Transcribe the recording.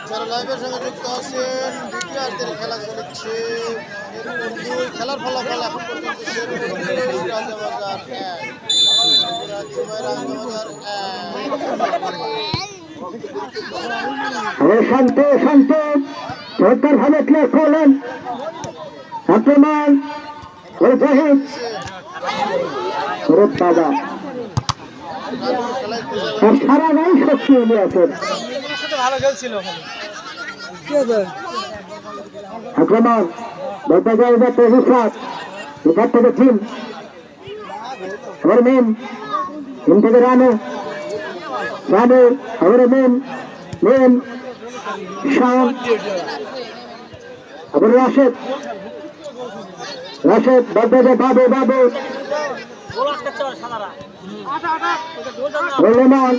যারা লাইভের সঙ্গে যুক্ত আছেন দ্বিতীয়ার্ধের খেলা চলেছে খেলার ফলাফল এখন পর্যন্ত রাজাবাজার 1 শান্ত শান্ত সরকার ভাবে ক্লিয়ার করলেন আক্রমণ জাহিদ দাদা সারা গাই শক্তি উঠে আছেন ভালো খেলছিল আক্রমণ বলতে এবার প্রতিষ্ঠাত এবার থেকে টিম আবার মেন টিম থেকে রানু রানু আবার মেন মেন শান আবার রাশেদ রাশেদ বলতে বাবু বাবু রহমান